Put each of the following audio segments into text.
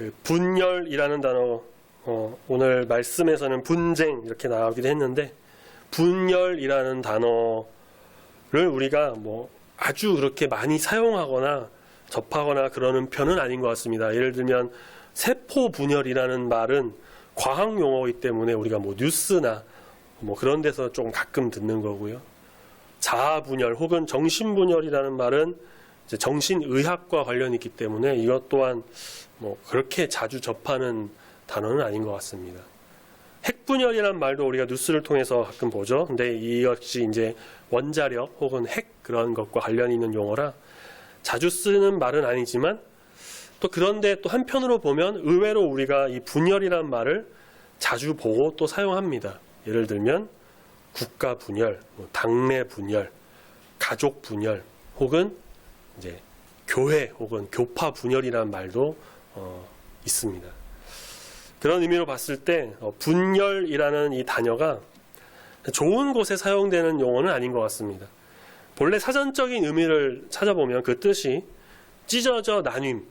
그 분열이라는 단어, 오늘 말씀에서는 분쟁 이렇게 나오기도 했는데, 분열이라는 단어를 우리가 뭐 아주 그렇게 많이 사용하거나 접하거나 그러는 편은 아닌 것 같습니다. 예를 들면 세포 분열이라는 말은 과학 용어이기 때문에 우리가 뭐 뉴스나 뭐 그런 데서 좀 가끔 듣는 거고요. 자아 분열 혹은 정신 분열이라는 말은 이제 정신의학과 관련이 있기 때문에 이것 또한 뭐 그렇게 자주 접하는 단어는 아닌 것 같습니다. 핵분열이라는 말도 우리가 뉴스를 통해서 가끔 보죠. 근데 이 역시 이제 원자력 혹은 핵 그런 것과 관련이 있는 용어라 자주 쓰는 말은 아니지만, 또 그런데 또 한편으로 보면 의외로 우리가 이 분열이라는 말을 자주 보고 또 사용합니다. 예를 들면 국가 분열, 당내 분열, 가족 분열, 혹은 이제 교회 혹은 교파 분열이라는 말도 있습니다. 그런 의미로 봤을 때 분열이라는 이 단어가 좋은 곳에 사용되는 용어는 아닌 것 같습니다. 본래 사전적인 의미를 찾아보면 그 뜻이 찢어져 나뉨,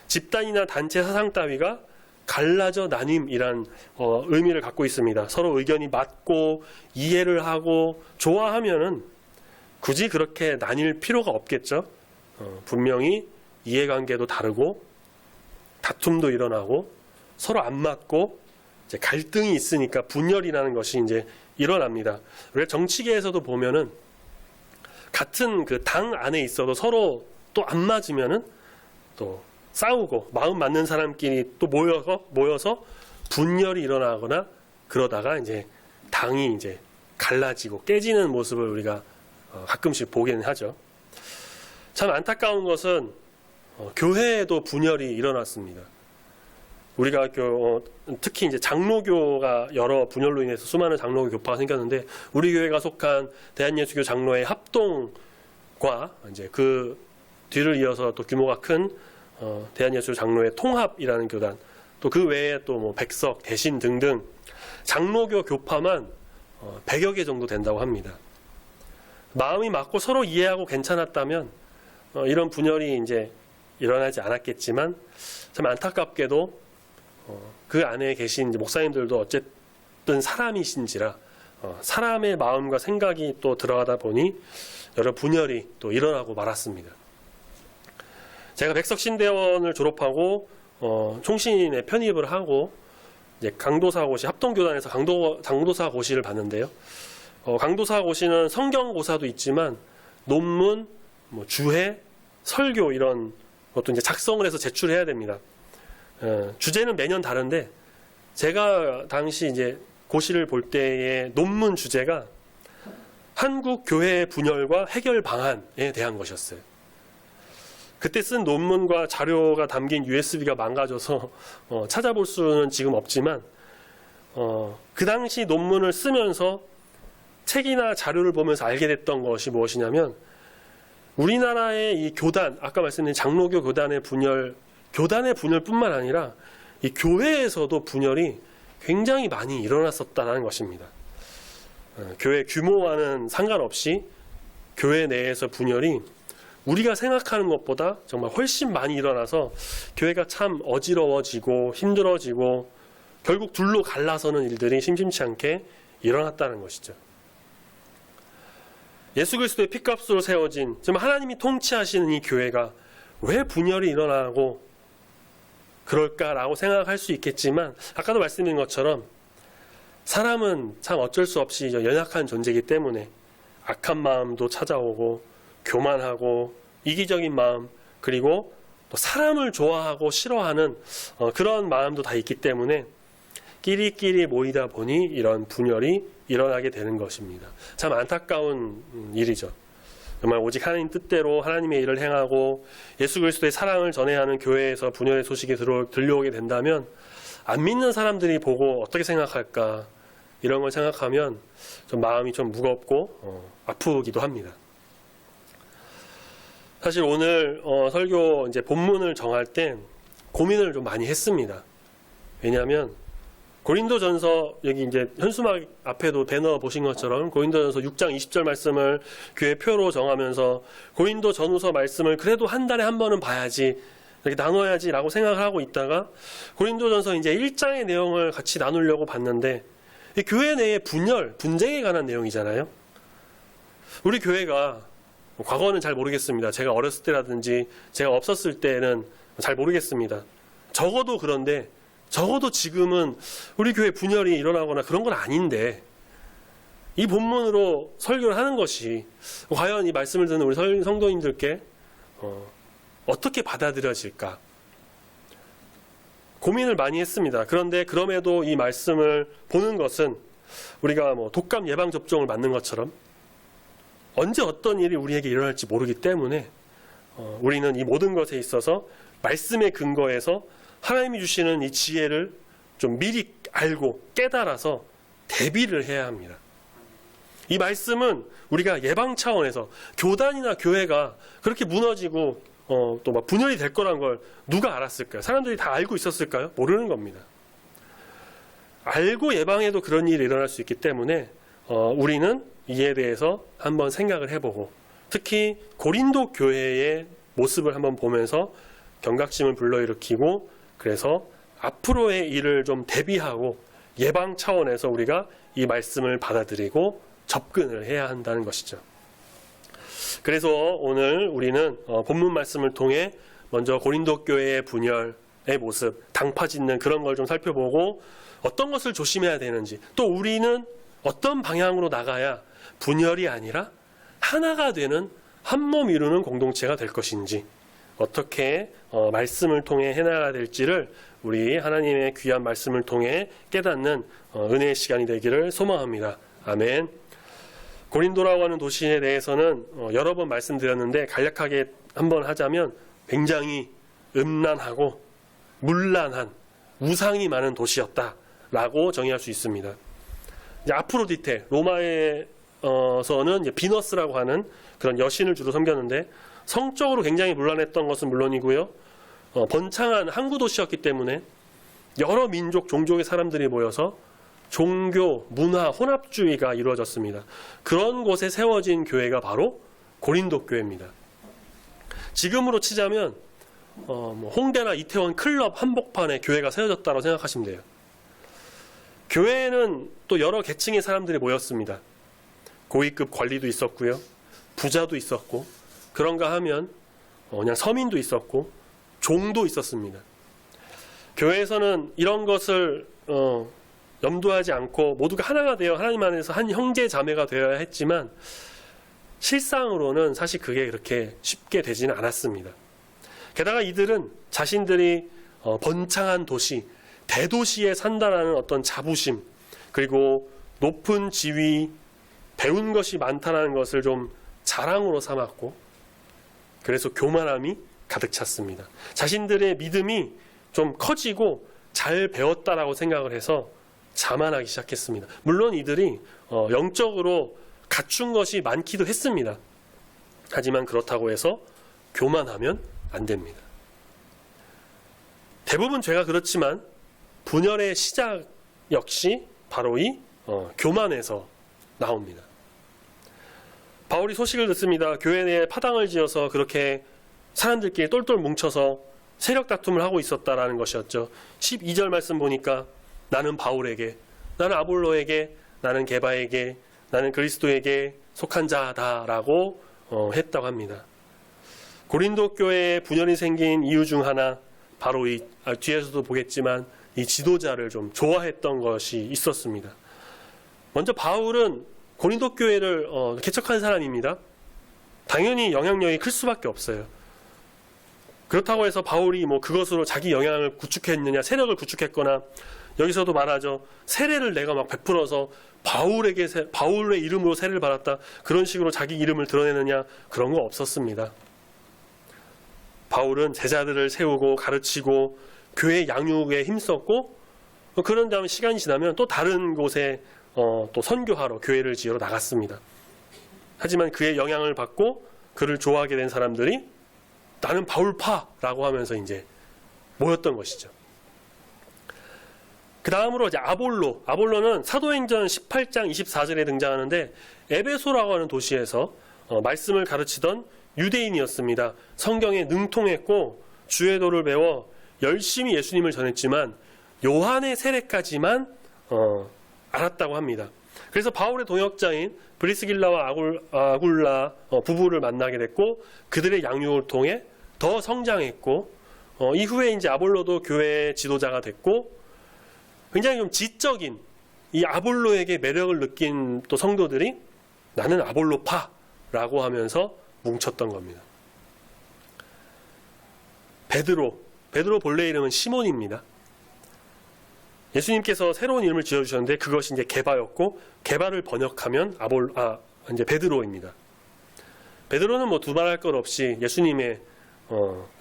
집단이나 단체 사상 따위가 갈라져 나뉨이란 의미를 갖고 있습니다. 서로 의견이 맞고 이해를 하고 좋아하면은 굳이 그렇게 나뉠 필요가 없겠죠. 분명히 이해관계도 다르고 다툼도 일어나고 서로 안 맞고 이제 갈등이 있으니까 분열이라는 것이 이제 일어납니다. 왜 정치계에서도 보면은 같은 그 당 안에 있어도 서로 또 안 맞으면은 또 싸우고 마음 맞는 사람끼리 또 모여서 분열이 일어나거나 그러다가 이제 당이 이제 갈라지고 깨지는 모습을 우리가 가끔씩 보기는 하죠. 참 안타까운 것은 교회에도 분열이 일어났습니다. 우리가 특히 이제 장로교가 여러 분열로 인해서 수많은 장로교 교파가 생겼는데, 우리 교회가 속한 대한예수교 장로회 합동과 이제 그 뒤를 이어서 또 규모가 큰 대한예수교 장로회 통합이라는 교단, 또 그 외에 또 뭐 백석, 대신 등등 장로교 교파만 100여 개 정도 된다고 합니다. 마음이 맞고 서로 이해하고 괜찮았다면 이런 분열이 이제 일어나지 않았겠지만, 참 안타깝게도 그 안에 계신 목사님들도 어쨌든 사람이신지라 사람의 마음과 생각이 또 들어가다 보니 여러 분열이 또 일어나고 말았습니다. 제가 백석신대원을 졸업하고 총신에 편입을 하고 이제 강도사고시 합동교단에서 강도사고시를 봤는데요. 강도사고시는 성경고사도 있지만 논문, 뭐 주해, 설교 이런 것도 이제 작성을 해서 제출해야 됩니다. 주제는 매년 다른데 제가 당시 이제 고시를 볼 때의 논문 주제가 한국 교회 분열과 해결 방안에 대한 것이었어요. 그때 쓴 논문과 자료가 담긴 USB가 망가져서 찾아볼 수는 지금 없지만 그 당시 논문을 쓰면서 책이나 자료를 보면서 알게 됐던 것이 무엇이냐면, 우리나라의 이 교단, 아까 말씀드린 장로교 교단의 분열뿐만 아니라 이 교회에서도 분열이 굉장히 많이 일어났었다는 것입니다. 교회 규모와는 상관없이 교회 내에서 분열이 우리가 생각하는 것보다 정말 훨씬 많이 일어나서 교회가 참 어지러워지고 힘들어지고 결국 둘로 갈라서는 일들이 심심치 않게 일어났다는 것이죠. 예수 그리스도의 피값으로 세워진, 정말 하나님이 통치하시는 이 교회가 왜 분열이 일어나고 그럴까라고 생각할 수 있겠지만, 아까도 말씀드린 것처럼 사람은 참 어쩔 수 없이 연약한 존재이기 때문에 악한 마음도 찾아오고 교만하고 이기적인 마음, 그리고 또 사람을 좋아하고 싫어하는 그런 마음도 다 있기 때문에 끼리끼리 모이다 보니 이런 분열이 일어나게 되는 것입니다. 참 안타까운 일이죠. 정말 오직 하나님 뜻대로 하나님의 일을 행하고 예수 그리스도의 사랑을 전해야 하는 교회에서 분열의 소식이 들려오게 된다면 안 믿는 사람들이 보고 어떻게 생각할까, 이런 걸 생각하면 좀 마음이 좀 무겁고 아프기도 합니다. 사실 오늘 설교 이제 본문을 정할 때 고민을 좀 많이 했습니다. 왜냐하면 고린도전서, 여기 이제 현수막 앞에도 배너 보신 것처럼 고린도전서 6장 20절 말씀을 교회 표로 정하면서 고린도전후서 말씀을 그래도 한 달에 한 번은 봐야지 이렇게 나눠야지라고 생각을 하고 있다가 고린도전서 이제 1장의 내용을 같이 나누려고 봤는데 이 교회 내의 분열, 분쟁에 관한 내용이잖아요. 우리 교회가 과거는 잘 모르겠습니다. 제가 어렸을 때라든지 제가 없었을 때는 잘 모르겠습니다. 적어도 그런데 적어도 지금은 우리 교회 분열이 일어나거나 그런 건 아닌데 이 본문으로 설교를 하는 것이 과연 이 말씀을 듣는 우리 성도님들께 어떻게 받아들여질까 고민을 많이 했습니다. 그런데 그럼에도 이 말씀을 보는 것은 우리가 독감 예방 접종을 맞는 것처럼 언제 어떤 일이 우리에게 일어날지 모르기 때문에 우리는 이 모든 것에 있어서 말씀의 근거에서 하나님이 주시는 이 지혜를 좀 미리 알고 깨달아서 대비를 해야 합니다. 이 말씀은 우리가 예방 차원에서 교단이나 교회가 그렇게 무너지고 또 막 분열이 될 거란 걸 누가 알았을까요? 사람들이 다 알고 있었을까요? 모르는 겁니다. 알고 예방해도 그런 일이 일어날 수 있기 때문에 우리는 이에 대해서 한번 생각을 해보고 특히 고린도 교회의 모습을 한번 보면서 경각심을 불러일으키고 그래서 앞으로의 일을 좀 대비하고 예방 차원에서 우리가 이 말씀을 받아들이고 접근을 해야 한다는 것이죠. 그래서 오늘 우리는 본문 말씀을 통해 먼저 고린도 교회의 분열의 모습, 당파짓는 그런 걸 좀 살펴보고 어떤 것을 조심해야 되는지 또 우리는 어떤 방향으로 나가야 분열이 아니라 하나가 되는 한 몸 이루는 공동체가 될 것인지 어떻게 말씀을 통해 해나가야 될지를 우리 하나님의 귀한 말씀을 통해 깨닫는 은혜의 시간이 되기를 소망합니다. 아멘. 고린도라고 하는 도시에 대해서는 여러 번 말씀드렸는데 간략하게 한번 하자면 굉장히 음란하고 문란한 우상이 많은 도시였다라고 정의할 수 있습니다. 이제 아프로디테, 로마에서는 이제 비너스라고 하는 그런 여신을 주로 섬겼는데 성적으로 굉장히 문란했던 것은 물론이고요. 번창한 항구 도시였기 때문에 여러 민족, 종족의 사람들이 모여서 종교, 문화, 혼합주의가 이루어졌습니다. 그런 곳에 세워진 교회가 바로 고린도 교회입니다. 지금으로 치자면 홍대나 이태원 클럽 한복판에 교회가 세워졌다고 생각하시면 돼요. 교회에는 또 여러 계층의 사람들이 모였습니다. 고위급 관리도 있었고요. 부자도 있었고 그런가 하면 그냥 서민도 있었고 종도 있었습니다. 교회에서는 이런 것을 염두하지 않고 모두가 하나가 되어 하나님 안에서 한 형제 자매가 되어야 했지만 실상으로는 사실 그게 그렇게 쉽게 되지는 않았습니다. 게다가 이들은 자신들이 번창한 도시, 대도시에 산다라는 어떤 자부심 그리고 높은 지위, 배운 것이 많다는 것을 좀 자랑으로 삼았고 그래서 교만함이 가득 찼습니다. 자신들의 믿음이 좀 커지고 잘 배웠다라고 생각을 해서 자만하기 시작했습니다. 물론 이들이 영적으로 갖춘 것이 많기도 했습니다. 하지만 그렇다고 해서 교만하면 안 됩니다. 대부분 죄가 그렇지만 분열의 시작 역시 바로 이 교만에서 나옵니다. 바울이 소식을 듣습니다. 교회 내에 파당을 지어서 그렇게 사람들끼리 똘똘 뭉쳐서 세력 다툼을 하고 있었다라는 것이었죠. 12절 말씀 보니까 나는 바울에게, 나는 아볼로에게, 나는 게바에게, 나는 그리스도에게 속한 자다라고 했다고 합니다. 고린도 교회에 분열이 생긴 이유 중 하나 바로 이 뒤에서도 보겠지만 이 지도자를 좀 좋아했던 것이 있었습니다. 먼저 바울은 고린도 교회를 개척한 사람입니다. 당연히 영향력이 클 수밖에 없어요. 그렇다고 해서 바울이 그것으로 자기 영향을 구축했느냐, 세력을 구축했거나 여기서도 말하죠. 세례를 내가 막 베풀어서 바울의 이름으로 세례를 받았다. 그런 식으로 자기 이름을 드러내느냐, 그런 거 없었습니다. 바울은 제자들을 세우고 가르치고 교회 양육에 힘썼고 그런 다음에 시간이 지나면 또 다른 곳에 또 선교하러 교회를 지으러 나갔습니다. 하지만 그의 영향을 받고 그를 좋아하게 된 사람들이 나는 바울파라고 하면서 이제 모였던 것이죠. 그 다음으로 이제 아볼로는 사도행전 18장 24절에 등장하는데 에베소라고 하는 도시에서 말씀을 가르치던 유대인이었습니다. 성경에 능통했고 주의 도를 배워 열심히 예수님을 전했지만 요한의 세례까지만 알았다고 합니다. 그래서 바울의 동역자인 브리스길라와 아굴라 부부를 만나게 됐고 그들의 양육을 통해 더 성장했고 이후에 이제 아볼로도 교회의 지도자가 됐고 굉장히 좀 지적인 이 아볼로에게 매력을 느낀 또 성도들이 나는 아볼로파라고 하면서 뭉쳤던 겁니다. 베드로 본래 이름은 시몬입니다. 예수님께서 새로운 이름을 지어주셨는데 그것이 이제 게바였고 게바를 번역하면 이제 베드로입니다. 베드로는 뭐 두말할 것 없이 예수님의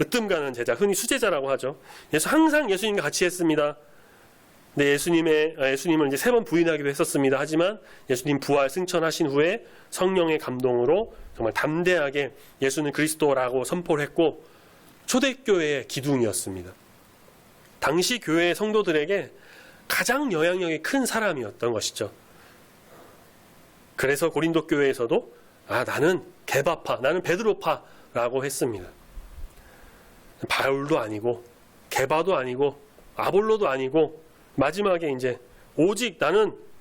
으뜸 가는 제자, 흔히 수제자라고 하죠. 항상 예수님과 같이 했습니다. 근데 예수님을 이제 3번 부인하기도 했었습니다. 하지만 예수님 부활 승천하신 후에 성령의 감동으로 정말 담대하게 예수는 그리스도라고 선포를 했고 초대교회의 기둥이었습니다. 당시 교회의 성도들에게 가장 영향력이 큰 사람이었던 것이죠. 그래서 고린도 교회에서도 나는 게바파, 나는 베드로파라고 했습니다. 바울도 아니고 게바도 아니고 아볼로도 아니고 마지막에 이제 오직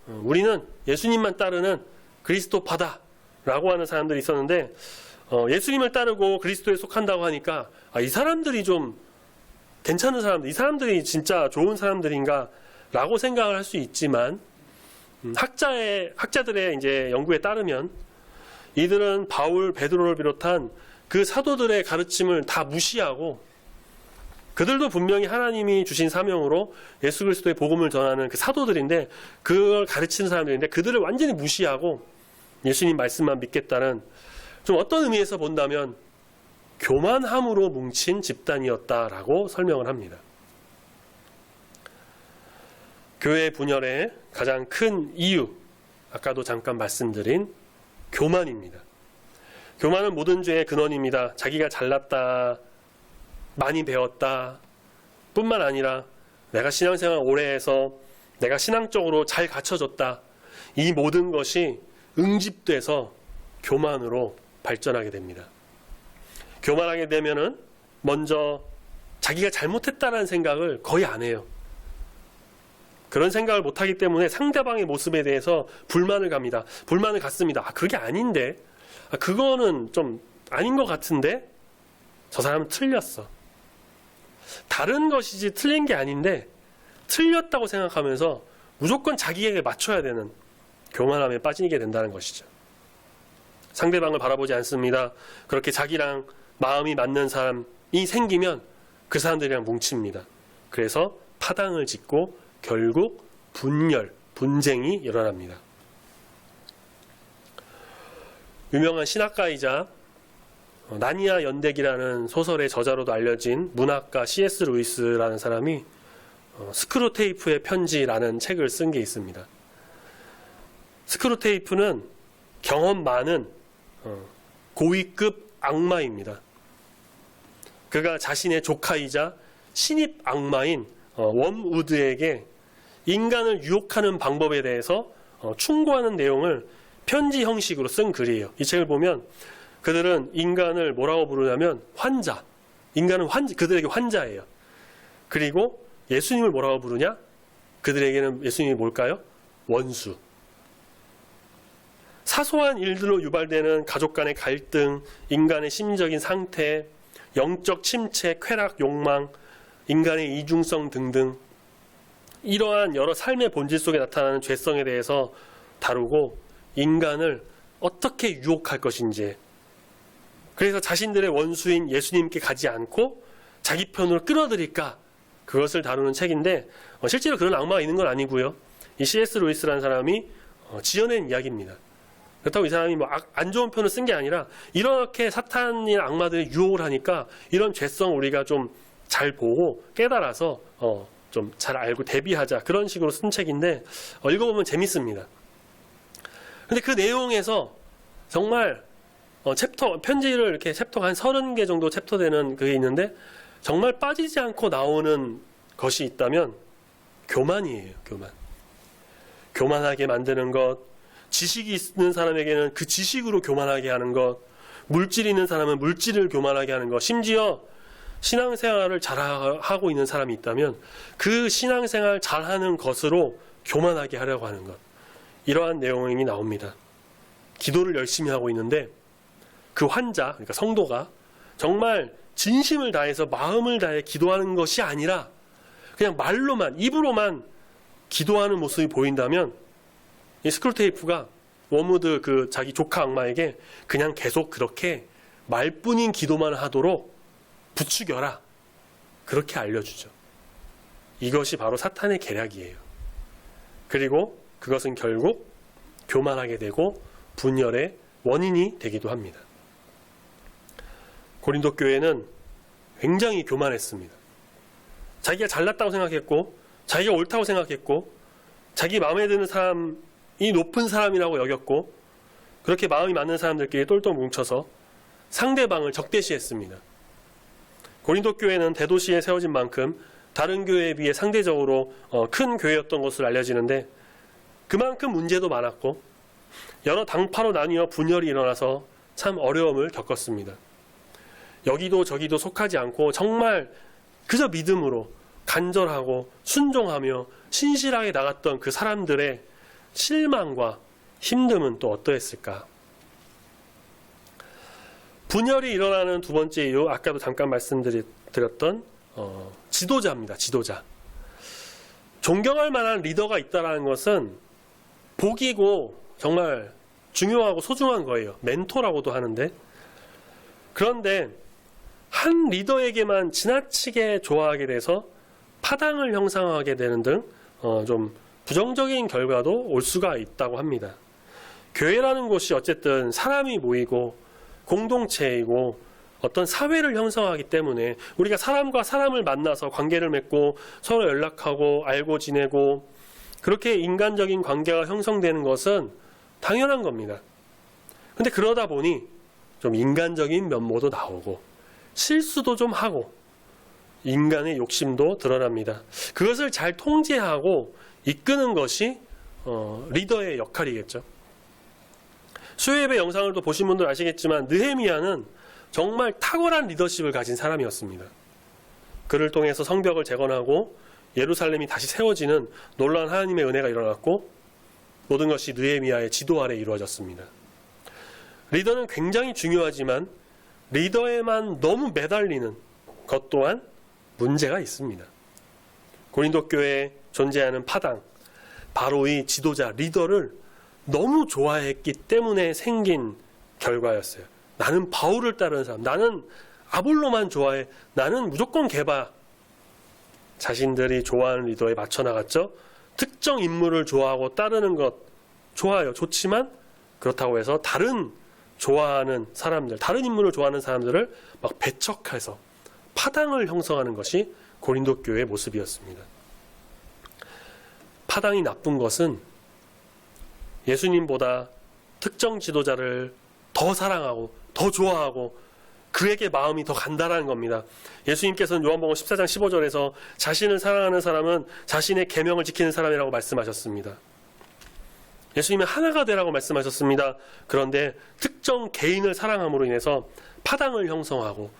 우리는 예수님만 따르는 그리스도파다라고 하는 사람들이 있었는데 예수님을 따르고 그리스도에 속한다고 하니까 이 사람들이 좀 괜찮은 사람들, 이 사람들이 진짜 좋은 사람들인가 라고 생각을 할 수 있지만 학자들의 이제 연구에 따르면 이들은 바울, 베드로를 비롯한 그 사도들의 가르침을 다 무시하고 그들도 분명히 하나님이 주신 사명으로 예수 그리스도의 복음을 전하는 그 사도들인데 그걸 가르치는 사람들인데 그들을 완전히 무시하고 예수님 말씀만 믿겠다는 좀 어떤 의미에서 본다면 교만함으로 뭉친 집단이었다라고 설명을 합니다. 교회 분열의 가장 큰 이유, 아까도 잠깐 말씀드린 교만입니다. 교만은 모든 죄의 근원입니다. 자기가 잘났다, 많이 배웠다 뿐만 아니라 내가 신앙생활 오래 해서 내가 신앙적으로 잘 갖춰졌다, 이 모든 것이 응집돼서 교만으로 발전하게 됩니다. 교만하게 되면은 먼저 자기가 잘못했다라는 생각을 거의 안 해요. 그런 생각을 못하기 때문에 상대방의 모습에 대해서 불만을 갑니다. 불만을 갖습니다. 그게 아닌데, 그거는 좀 아닌 것 같은데 저 사람은 틀렸어. 다른 것이지 틀린 게 아닌데 틀렸다고 생각하면서 무조건 자기에게 맞춰야 되는 교만함에 빠지게 된다는 것이죠. 상대방을 바라보지 않습니다. 그렇게 자기랑 마음이 맞는 사람이 생기면 그 사람들이랑 뭉칩니다. 그래서 파당을 짓고 결국 분쟁이 일어납니다. 유명한 신학가이자 나니아 연대기라는 소설의 저자로도 알려진 문학가 C.S. 루이스라는 사람이 스크루테이프의 편지라는 책을 쓴 게 있습니다. 스크루테이프는 경험 많은 고위급 악마입니다. 그가 자신의 조카이자 신입 악마인 웜우드에게 인간을 유혹하는 방법에 대해서 충고하는 내용을 편지 형식으로 쓴 글이에요. 이 책을 보면 그들은 인간을 뭐라고 부르냐면 환자. 인간은 그들에게 환자예요. 그리고 예수님을 뭐라고 부르냐? 그들에게는 예수님이 뭘까요? 원수. 사소한 일들로 유발되는 가족 간의 갈등, 인간의 심리적인 상태, 영적 침체, 쾌락, 욕망, 인간의 이중성 등등 이러한 여러 삶의 본질 속에 나타나는 죄성에 대해서 다루고 인간을 어떻게 유혹할 것인지, 그래서 자신들의 원수인 예수님께 가지 않고 자기 편으로 끌어들일까, 그것을 다루는 책인데 실제로 그런 악마가 있는 건 아니고요. 이 C.S. 루이스라는 사람이 지어낸 이야기입니다. 그렇다고 이 사람이 안 좋은 편을 쓴 게 아니라 이렇게 사탄이나 악마들이 유혹을 하니까 이런 죄성 우리가 좀 잘 보고 깨달아서 좀 잘 알고 대비하자, 그런 식으로 쓴 책인데 읽어보면 재밌습니다. 근데 그 내용에서 정말 편지를 이렇게 챕터가 한 30개 정도 챕터 되는 그게 있는데 정말 빠지지 않고 나오는 것이 있다면 교만이에요. 교만하게 만드는 것, 지식이 있는 사람에게는 그 지식으로 교만하게 하는 것, 물질이 있는 사람은 물질을 교만하게 하는 것, 심지어 신앙생활을 잘하고 있는 사람이 있다면 그 신앙생활 잘하는 것으로 교만하게 하려고 하는 것. 이러한 내용이 나옵니다. 기도를 열심히 하고 있는데 그 환자, 그러니까 성도가 정말 진심을 다해서 마음을 다해 기도하는 것이 아니라 그냥 말로만, 입으로만 기도하는 모습이 보인다면 이 스크루테이프가 워무드 그 자기 조카 악마에게 그냥 계속 그렇게 말뿐인 기도만 하도록 부추겨라. 그렇게 알려주죠. 이것이 바로 사탄의 계략이에요. 그리고 그것은 결국 교만하게 되고 분열의 원인이 되기도 합니다. 고린도 교회는 굉장히 교만했습니다. 자기가 잘났다고 생각했고 자기가 옳다고 생각했고 자기 마음에 드는 사람이 높은 사람이라고 여겼고 그렇게 마음이 맞는 사람들끼리 똘똘 뭉쳐서 상대방을 적대시했습니다. 고린도 교회는 대도시에 세워진 만큼 다른 교회에 비해 상대적으로 큰 교회였던 것으로 알려지는데 그만큼 문제도 많았고 여러 당파로 나뉘어 분열이 일어나서 참 어려움을 겪었습니다. 여기도 저기도 속하지 않고 정말 그저 믿음으로 간절하고 순종하며 신실하게 나갔던 그 사람들의 실망과 힘듦은 또 어떠했을까? 분열이 일어나는 두 번째 이유, 아까도 잠깐 말씀드렸던 지도자입니다. 지도자. 존경할 만한 리더가 있다는 것은 복이고 정말 중요하고 소중한 거예요. 멘토라고도 하는데, 그런데 한 리더에게만 지나치게 좋아하게 돼서 파당을 형성하게 되는 등 좀 부정적인 결과도 올 수가 있다고 합니다. 교회라는 곳이 어쨌든 사람이 모이고 공동체이고 어떤 사회를 형성하기 때문에 우리가 사람과 사람을 만나서 관계를 맺고 서로 연락하고 알고 지내고 그렇게 인간적인 관계가 형성되는 것은 당연한 겁니다. 근데 그러다 보니 좀 인간적인 면모도 나오고 실수도 좀 하고 인간의 욕심도 드러납니다. 그것을 잘 통제하고 이끄는 것이 리더의 역할이겠죠. 수요예배 영상을 또 보신 분들 아시겠지만 느헤미야는 정말 탁월한 리더십을 가진 사람이었습니다. 그를 통해서 성벽을 재건하고 예루살렘이 다시 세워지는 놀라운 하나님의 은혜가 일어났고 모든 것이 느헤미야의 지도 아래 이루어졌습니다. 리더는 굉장히 중요하지만 리더에만 너무 매달리는 것 또한 문제가 있습니다. 고린도 교회에 존재하는 파당, 바로 이 지도자, 리더를 너무 좋아했기 때문에 생긴 결과였어요. 나는 바울을 따르는 사람, 나는 아볼로만 좋아해, 나는 무조건 개바. 자신들이 좋아하는 리더에 맞춰 나갔죠. 특정 인물을 좋아하고 따르는 것 좋아요, 좋지만 그렇다고 해서 다른 좋아하는 사람들, 다른 인물을 좋아하는 사람들을 막 배척해서 파당을 형성하는 것이 고린도 교회의 모습이었습니다. 파당이 나쁜 것은 예수님보다 특정 지도자를 더 사랑하고 더 좋아하고 그에게 마음이 더 간다라는 겁니다. 예수님께서는 요한복음 14장 15절에서 자신을 사랑하는 사람은 자신의 계명을 지키는 사람이라고 말씀하셨습니다. 예수님은 하나가 되라고 말씀하셨습니다. 그런데 특정 개인을 사랑함으로 인해서 파당을 형성하고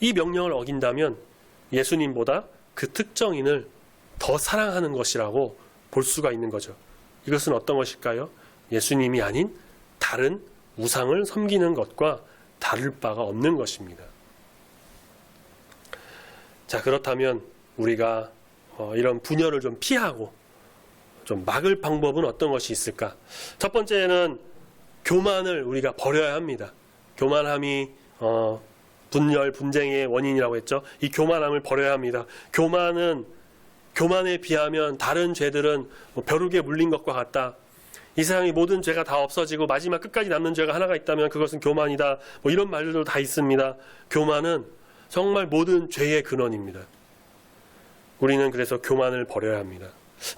이 명령을 어긴다면 예수님보다 그 특정인을 더 사랑하는 것이라고 볼 수가 있는 거죠. 이것은 어떤 것일까요? 예수님이 아닌 다른 우상을 섬기는 것과 다를 바가 없는 것입니다. 자, 그렇다면 우리가 이런 분열을 좀 피하고 좀 막을 방법은 어떤 것이 있을까? 첫 번째는 교만을 우리가 버려야 합니다. 교만함이 분열, 분쟁의 원인이라고 했죠. 이 교만함을 버려야 합니다. 교만에 비하면 다른 죄들은 벼룩에 물린 것과 같다. 이 세상의 모든 죄가 다 없어지고 마지막 끝까지 남는 죄가 하나가 있다면 그것은 교만이다. 이런 말들도 다 있습니다. 교만은 정말 모든 죄의 근원입니다. 우리는 그래서 교만을 버려야 합니다.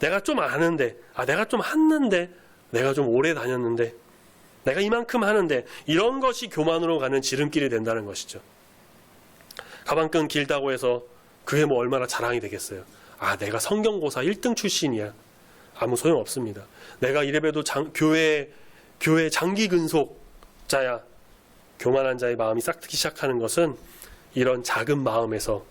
내가 좀 아는데, 내가 좀 했는데, 내가 좀 오래 다녔는데, 내가 이만큼 하는데, 이런 것이 교만으로 가는 지름길이 된다는 것이죠. 가방끈 길다고 해서 그게 얼마나 자랑이 되겠어요. 내가 성경고사 1등 출신이야. 아무 소용 없습니다. 내가 이래봬도 교회 장기 근속자야. 교만한 자의 마음이 싹트기 시작하는 것은 이런 작은 마음에서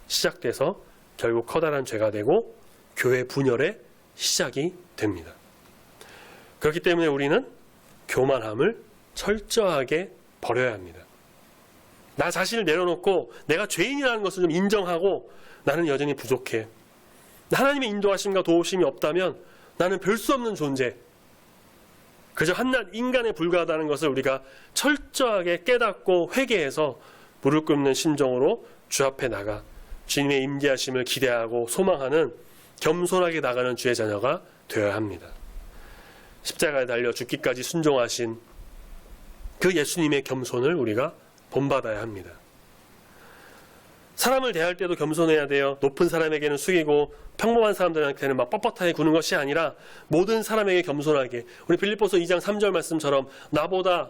시작돼서 결국 커다란 죄가 되고 교회 분열의 시작이 됩니다. 그렇기 때문에 우리는 교만함을 철저하게 버려야 합니다. 나 자신을 내려놓고 내가 죄인이라는 것을 좀 인정하고 나는 여전히 부족해. 하나님의 인도하심과 도우심이 없다면 나는 별 수 없는 존재, 그저 한낱 인간에 불과하다는 것을 우리가 철저하게 깨닫고 회개해서 무릎 꿇는 심정으로 주 앞에 나가 주님의 임재하심을 기대하고 소망하는 겸손하게 나가는 주의 자녀가 되어야 합니다. 십자가에 달려 죽기까지 순종하신 그 예수님의 겸손을 우리가 본받아야 합니다. 사람을 대할 때도 겸손해야 돼요. 높은 사람에게는 숙이고 평범한 사람들한테는 막 뻣뻣하게 구는 것이 아니라 모든 사람에게 겸손하게, 우리 빌립보서 2장 3절 말씀처럼 나보다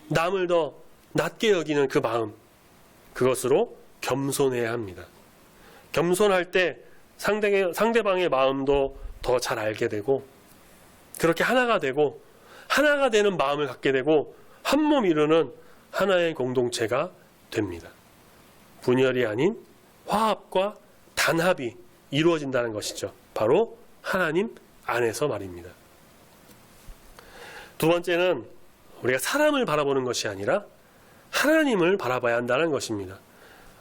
남을 더 낮게 여기는 그 마음, 그것으로 겸손해야 합니다. 겸손할 때 상대방의 마음도 더 잘 알게 되고 그렇게 하나가 되고 하나가 되는 마음을 갖게 되고 한 몸 이루는 하나의 공동체가 됩니다. 분열이 아닌 화합과 단합이 이루어진다는 것이죠. 바로 하나님 안에서 말입니다. 두 번째는 우리가 사람을 바라보는 것이 아니라 하나님을 바라봐야 한다는 것입니다.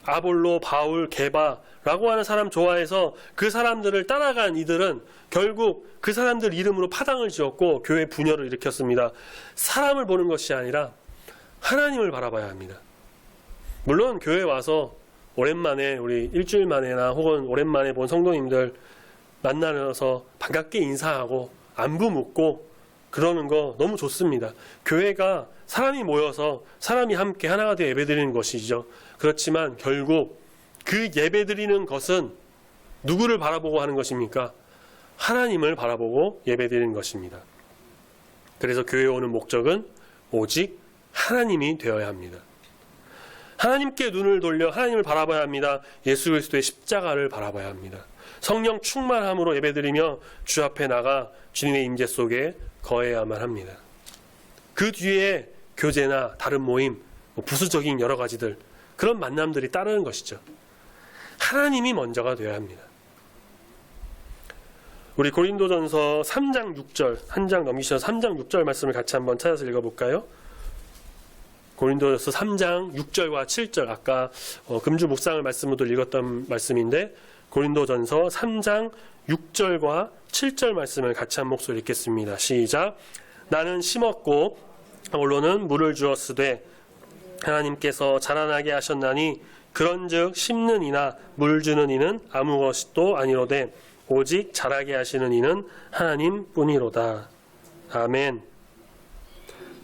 아볼로, 바울, 게바라고 하는 사람 좋아해서 그 사람들을 따라간 이들은 결국 그 사람들 이름으로 파당을 지었고 교회 분열을 일으켰습니다. 사람을 보는 것이 아니라 하나님을 바라봐야 합니다. 물론 교회에 와서 오랜만에 우리 일주일 만에나 혹은 오랜만에 본 성도님들 만나서 반갑게 인사하고 안부 묻고 그러는 거 너무 좋습니다. 교회가 사람이 모여서 사람이 함께 하나가 되어 예배드리는 것이죠. 그렇지만 결국 그 예배드리는 것은 누구를 바라보고 하는 것입니까? 하나님을 바라보고 예배드리는 것입니다. 그래서 교회에 오는 목적은 오직 하나님이 되어야 합니다. 하나님께 눈을 돌려 하나님을 바라봐야 합니다. 예수 그리스도의 십자가를 바라봐야 합니다. 성령 충만함으로 예배드리며 주 앞에 나가 주님의 임재 속에 거해야만 합니다. 그 뒤에 교제나 다른 모임, 부수적인 여러 가지들, 그런 만남들이 따르는 것이죠. 하나님이 먼저가 되어야 합니다. 우리 고린도전서 3장 6절, 한 장 넘기셔서 3장 6절 말씀을 같이 한번 찾아서 읽어볼까요? 고린도전서 3장 6절과 7절, 아까 금주 묵상을 말씀으로 읽었던 말씀인데 고린도전서 3장 6절과 7절 말씀을 같이 한 목소리 읽겠습니다. 시작. 나는 심었고 아볼로는 물을 주었으되 하나님께서 자라나게 하셨나니 그런즉 심는 이나 물 주는 이는 아무것도 아니로되 오직 자라게 하시는 이는 하나님뿐이로다. 아멘.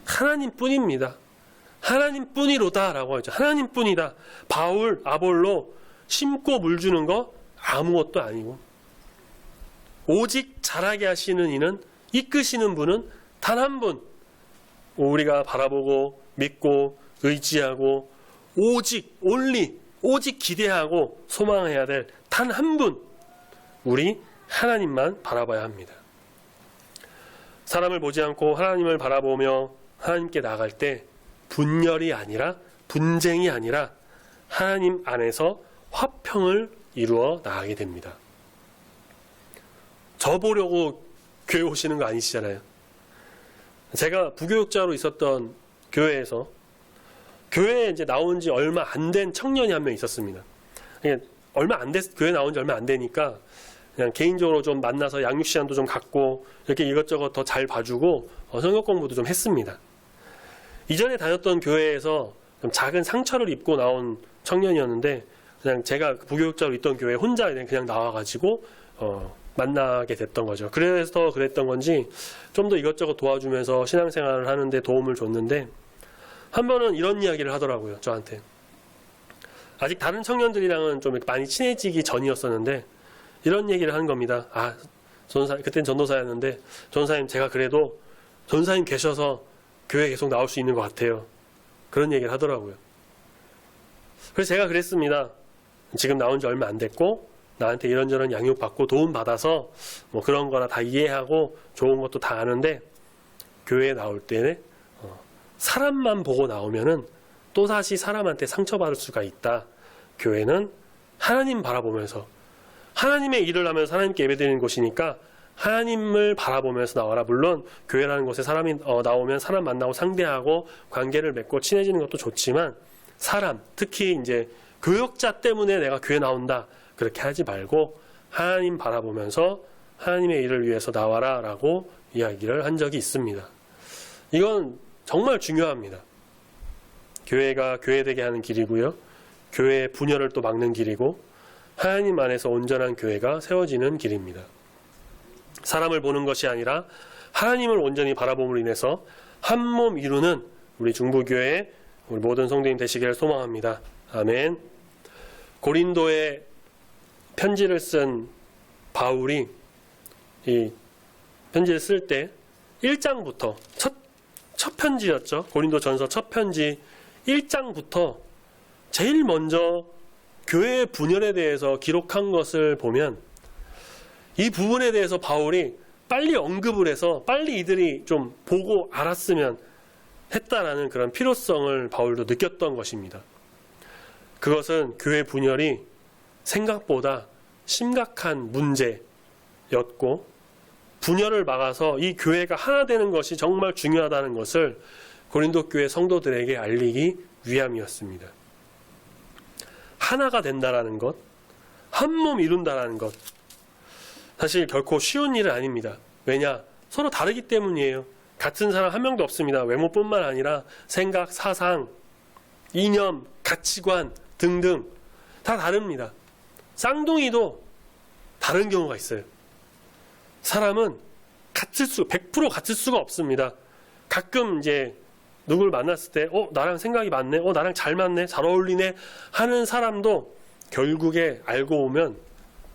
하나님뿐입니다. 하나님뿐이로다라고 하죠. 하나님뿐이다. 바울, 아볼로 심고 물 주는 거 아무것도 아니고 오직 자라게 하시는 이는, 이끄시는 분은 단 한 분, 우리가 바라보고 믿고 의지하고 오직 오직 기대하고 소망해야 될 단 한 분, 우리 하나님만 바라봐야 합니다. 사람을 보지 않고 하나님을 바라보며 하나님께 나갈 때 분열이 아니라, 분쟁이 아니라 하나님 안에서 화평을 이루어 나가게 됩니다. 저 보려고 교회 오시는 거 아니시잖아요. 제가 부교육자로 있었던 교회에서 교회에 이제 나온 지 얼마 안 된 청년이 한 명 있었습니다. 교회 나온 지 얼마 안 되니까 그냥 개인적으로 좀 만나서 양육 시간도 좀 갖고 이렇게 이것저것 더 잘 봐주고 성경 공부도 좀 했습니다. 이전에 다녔던 교회에서 좀 작은 상처를 입고 나온 청년이었는데 그냥 제가 부교육자로 있던 교회에 혼자 그냥 나와가지고 만나게 됐던 거죠. 그래서 그랬던 건지 좀 더 이것저것 도와주면서 신앙생활을 하는데 도움을 줬는데 한 번은 이런 이야기를 하더라고요. 저한테. 아직 다른 청년들이랑은 좀 많이 친해지기 전이었었는데 이런 얘기를 하는 겁니다. 그때는 전도사였는데 전도사님, 제가 그래도 전도사님 계셔서 교회에 계속 나올 수 있는 것 같아요. 그런 얘기를 하더라고요. 그래서 제가 그랬습니다. 지금 나온 지 얼마 안 됐고 나한테 이런저런 양육받고 도움받아서 뭐 그런 거나 다 이해하고 좋은 것도 다 아는데 교회에 나올 때는 사람만 보고 나오면은 또다시 사람한테 상처받을 수가 있다. 교회는 하나님 바라보면서 하나님의 일을 하면서 하나님께 예배드리는 곳이니까 하나님을 바라보면서 나와라. 물론 교회라는 곳에 사람이 나오면 사람 만나고 상대하고 관계를 맺고 친해지는 것도 좋지만 사람, 특히 이제 교역자 때문에 내가 교회 나온다. 그렇게 하지 말고 하나님 바라보면서 하나님의 일을 위해서 나와라 라고 이야기를 한 적이 있습니다. 이건 정말 중요합니다. 교회가 교회되게 하는 길이고요. 교회의 분열을 또 막는 길이고 하나님 안에서 온전한 교회가 세워지는 길입니다. 사람을 보는 것이 아니라 하나님을 온전히 바라봄으로 인해서 한 몸 이루는 우리 중부교회 우리 모든 성도님 되시기를 소망합니다. 아멘. 고린도에 편지를 쓴 바울이 이 편지를 쓸 때 1장부터 첫 편지였죠. 고린도전서 첫 편지 1장부터 제일 먼저 교회의 분열에 대해서 기록한 것을 보면 이 부분에 대해서 바울이 빨리 언급을 해서 빨리 이들이 좀 보고 알았으면 했다라는 그런 필요성을 바울도 느꼈던 것입니다. 그것은 교회 분열이 생각보다 심각한 문제였고 분열을 막아서 이 교회가 하나 되는 것이 정말 중요하다는 것을 고린도 교회 성도들에게 알리기 위함이었습니다. 하나가 된다라는 것, 한 몸 이룬다라는 것, 사실 결코 쉬운 일은 아닙니다. 왜냐? 서로 다르기 때문이에요. 같은 사람 한 명도 없습니다. 외모뿐만 아니라 생각, 사상, 이념, 가치관 등등 다 다릅니다. 쌍둥이도 다른 경우가 있어요. 사람은 100% 같을 수가 없습니다. 가끔 이제 누굴 만났을 때 나랑 생각이 맞네, 나랑 잘 맞네, 잘 어울리네 하는 사람도 결국에 알고 보면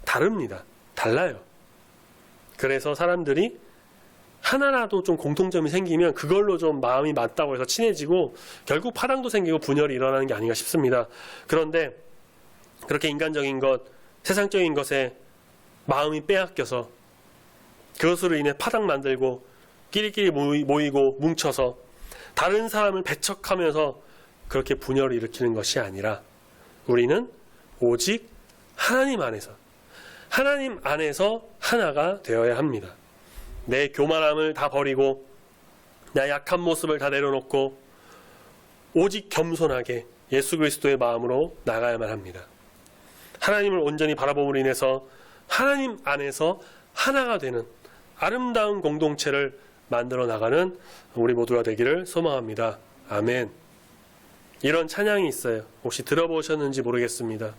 다릅니다. 달라요. 그래서 사람들이 하나라도 좀 공통점이 생기면 그걸로 좀 마음이 맞다고 해서 친해지고 결국 파당도 생기고 분열이 일어나는 게 아닌가 싶습니다. 그런데 그렇게 인간적인 것, 세상적인 것에 마음이 빼앗겨서 그것으로 인해 파당 만들고 끼리끼리 모이고 뭉쳐서 다른 사람을 배척하면서 그렇게 분열을 일으키는 것이 아니라 우리는 오직 하나님 안에서 하나가 되어야 합니다. 내 교만함을 다 버리고 나 약한 모습을 다 내려놓고 오직 겸손하게 예수 그리스도의 마음으로 나가야만 합니다. 하나님을 온전히 바라봄으로 인해서 하나님 안에서 하나가 되는 아름다운 공동체를 만들어 나가는 우리 모두가 되기를 소망합니다. 아멘. 이런 찬양이 있어요. 혹시 들어보셨는지 모르겠습니다.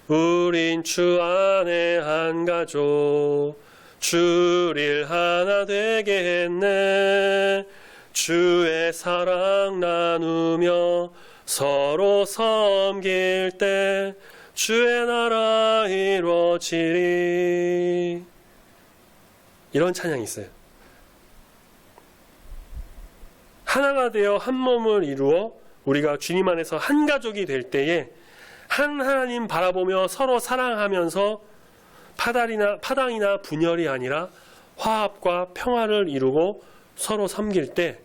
우린 주 안에 한 가족, 주일 하나 되게 했네. 주의 사랑 나누며 서로 섬길 때 주의 나라 이루어지리. 이런 찬양이 있어요. 하나가 되어 한 몸을 이루어 우리가 주님 안에서 한 가족이 될 때에 한 하나님 바라보며 서로 사랑하면서 파당이나 분열이 아니라 화합과 평화를 이루고 서로 섬길 때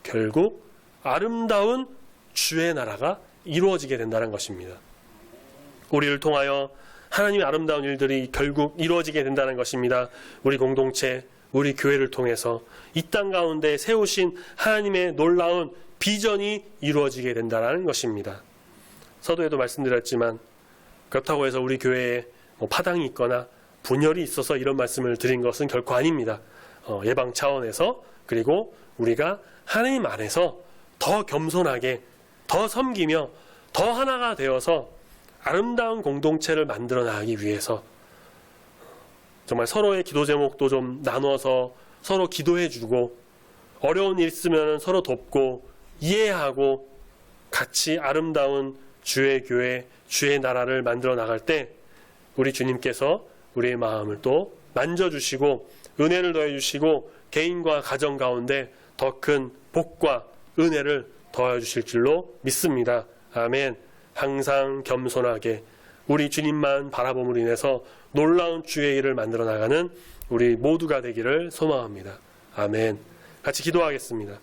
결국 아름다운 주의 나라가 이루어지게 된다는 것입니다. 우리를 통하여 하나님의 아름다운 일들이 결국 이루어지게 된다는 것입니다. 우리 공동체, 우리 교회를 통해서 이 땅 가운데 세우신 하나님의 놀라운 비전이 이루어지게 된다는 것입니다. 서두에도 말씀드렸지만 그렇다고 해서 우리 교회에 파당이 있거나 분열이 있어서 이런 말씀을 드린 것은 결코 아닙니다. 예방 차원에서 그리고 우리가 하나님 안에서 더 겸손하게 더 섬기며 더 하나가 되어서 아름다운 공동체를 만들어 나가기 위해서 정말 서로의 기도 제목도 좀 나눠서 서로 기도해주고 어려운 일 있으면 서로 돕고 이해하고 같이 아름다운 주의 교회, 주의 나라를 만들어 나갈 때 우리 주님께서 우리의 마음을 또 만져주시고 은혜를 더해주시고 개인과 가정 가운데 더 큰 복과 은혜를 더해주실 줄로 믿습니다. 아멘. 항상 겸손하게 우리 주님만 바라봄으로 인해서 놀라운 주의 일을 만들어 나가는 우리 모두가 되기를 소망합니다. 아멘. 같이 기도하겠습니다.